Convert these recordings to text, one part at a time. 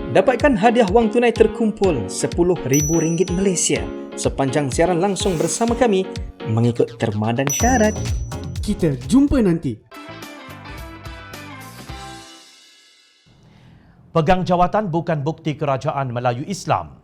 Dapatkan hadiah wang tunai terkumpul RM10,000 Malaysia sepanjang siaran langsung bersama kami mengikut terma dan syarat. Kita jumpa nanti. Pegang jawatan bukan bukti kerajaan Melayu Islam.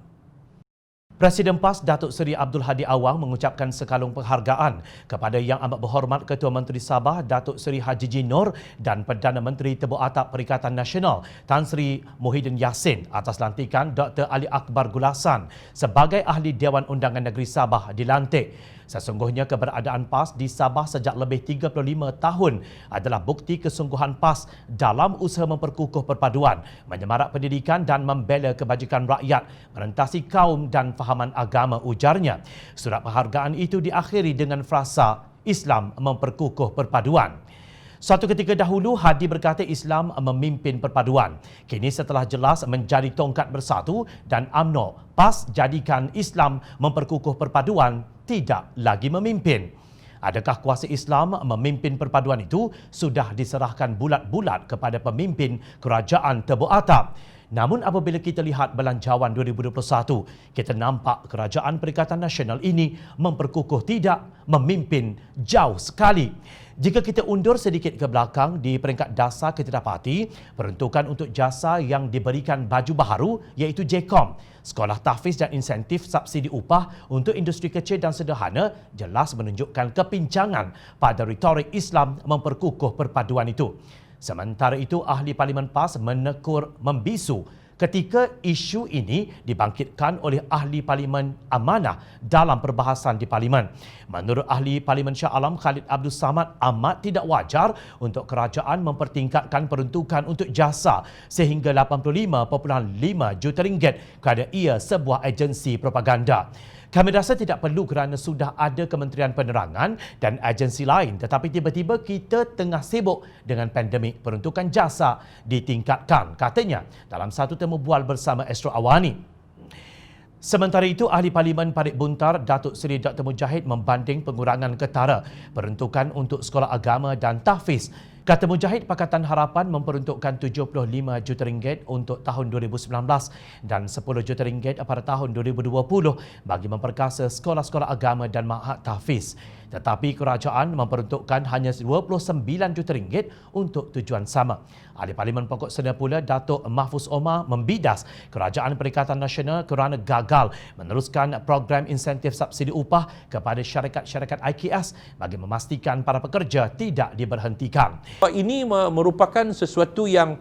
Presiden PAS Datuk Seri Abdul Hadi Awang mengucapkan sekalung penghargaan kepada Yang Amat Berhormat Ketua Menteri Sabah Datuk Seri Haji Ji Nur dan Perdana Menteri Tebuk Atap Perikatan Nasional Tan Sri Muhyiddin Yassin atas lantikan Dr. Ali Akbar Gulasan sebagai Ahli Dewan Undangan Negeri Sabah dilantik. Sesungguhnya keberadaan PAS di Sabah sejak lebih 35 tahun adalah bukti kesungguhan PAS dalam usaha memperkukuh perpaduan, menyemarak pendidikan dan membela kebajikan rakyat, merentasi kaum dan fahaman agama, ujarnya. Surat penghargaan itu diakhiri dengan frasa Islam memperkukuh perpaduan. Suatu ketika dahulu, Hadi berkata Islam memimpin perpaduan. Kini setelah jelas menjadi tongkat bersatu dan UMNO, PAS jadikan Islam memperkukuh perpaduan tidak lagi memimpin. Adakah kuasa Islam memimpin perpaduan itu sudah diserahkan bulat-bulat kepada pemimpin Kerajaan Tebuk Atap. Namun apabila kita lihat belanjawan 2021, kita nampak Kerajaan Perikatan Nasional ini memperkukuh tidak, memimpin jauh sekali. Jika kita undur sedikit ke belakang, di peringkat dasar kita dapati peruntukan untuk jasa yang diberikan baju baharu iaitu JCOM. Sekolah tahfiz dan insentif subsidi upah untuk industri kecil dan sederhana jelas menunjukkan kepincangan pada retorik Islam memperkukuh perpaduan itu. Sementara itu, Ahli Parlimen PAS menekur membisu ketika isu ini dibangkitkan oleh Ahli Parlimen Amanah dalam perbahasan di Parlimen. Menurut Ahli Parlimen Shah Alam Khalid Abdul Samad, amat tidak wajar untuk kerajaan mempertingkatkan peruntukan untuk jasa sehingga RM85.5 juta kerana ia sebuah agensi propaganda. Kami rasa tidak perlu kerana sudah ada Kementerian Penerangan dan agensi lain, tetapi tiba-tiba kita tengah sibuk dengan pandemik, peruntukan jasa ditingkatkan, katanya dalam satu temu bual bersama Astro Awani. Sementara itu, Ahli Parlimen Parit Buntar Datuk Seri Dr. Mujahid membanding pengurangan ketara peruntukan untuk sekolah agama dan tahfiz. Kata Mujahid, Pakatan Harapan memperuntukkan RM75 juta untuk tahun 2019 dan RM10 juta pada tahun 2020 bagi memperkasa sekolah-sekolah agama dan ma'had tahfiz. Tetapi kerajaan memperuntukkan hanya RM29 juta untuk tujuan sama. Ahli Parlimen Pokok Sena pula, Datuk Mahfuz Omar membidas Kerajaan Perikatan Nasional kerana gagal meneruskan program insentif subsidi upah kepada syarikat-syarikat IKS bagi memastikan para pekerja tidak diberhentikan. Ini merupakan sesuatu yang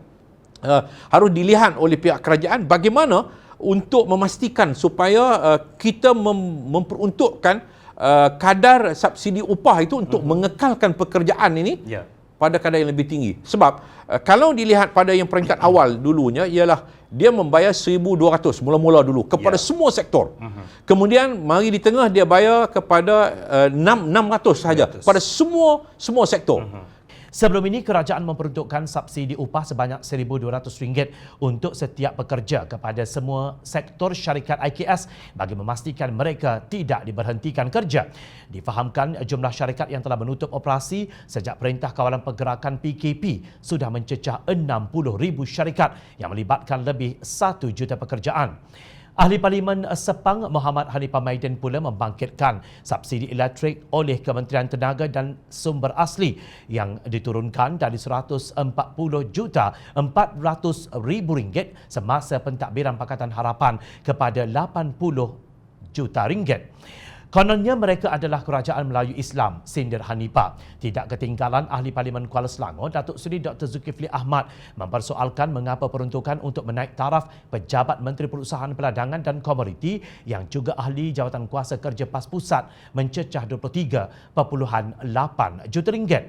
harus dilihat oleh pihak kerajaan bagaimana untuk memastikan supaya kita memperuntukkan kadar subsidi upah itu untuk mengekalkan pekerjaan ini pada kadar yang lebih tinggi. Sebab kalau dilihat pada yang peringkat awal dulunya ialah dia membayar 1,200 mula-mula dulu kepada semua sektor. Kemudian mari di tengah dia bayar kepada 600 sahaja pada semua sektor. Sebelum ini, kerajaan memperuntukkan subsidi upah sebanyak RM1,200 untuk setiap pekerja kepada semua sektor syarikat IKS bagi memastikan mereka tidak diberhentikan kerja. Difahamkan jumlah syarikat yang telah menutup operasi sejak Perintah Kawalan Pergerakan PKP sudah mencecah 60,000 syarikat yang melibatkan lebih 1 juta pekerjaan. Ahli Parlimen Sepang Muhammad Hanifah Maiden pula membangkitkan subsidi elektrik oleh Kementerian Tenaga dan Sumber Asli yang diturunkan dari RM140,400,000 semasa pentadbiran Pakatan Harapan kepada RM80 juta. Kononnya mereka adalah Kerajaan Melayu Islam, sindir Hanifah. Tidak ketinggalan Ahli Parlimen Kuala Selangor, Datuk Seri Dr. Zulkifli Ahmad mempersoalkan mengapa peruntukan untuk menaik taraf pejabat Menteri Perusahaan Peladangan dan Komoditi yang juga ahli Jawatan Kuasa Kerja PAS Pusat mencecah RM23.8 juta.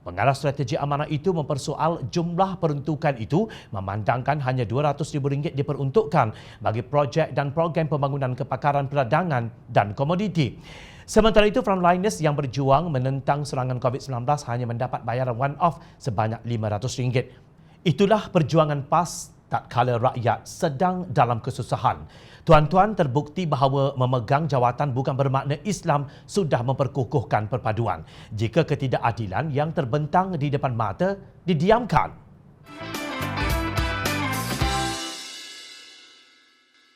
Pengarah strategi amanah itu mempersoal jumlah peruntukan itu memandangkan hanya RM200,000 diperuntukkan bagi projek dan program pembangunan kepakaran peladangan dan komoditi. Sementara itu, frontliners yang berjuang menentang serangan COVID-19 hanya mendapat bayaran one-off sebanyak RM500. Itulah perjuangan PAS tatkala rakyat sedang dalam kesusahan. Tuan-tuan, terbukti bahawa memegang jawatan bukan bermakna Islam sudah memperkukuhkan perpaduan. Jika ketidakadilan yang terbentang di depan mata didiamkan.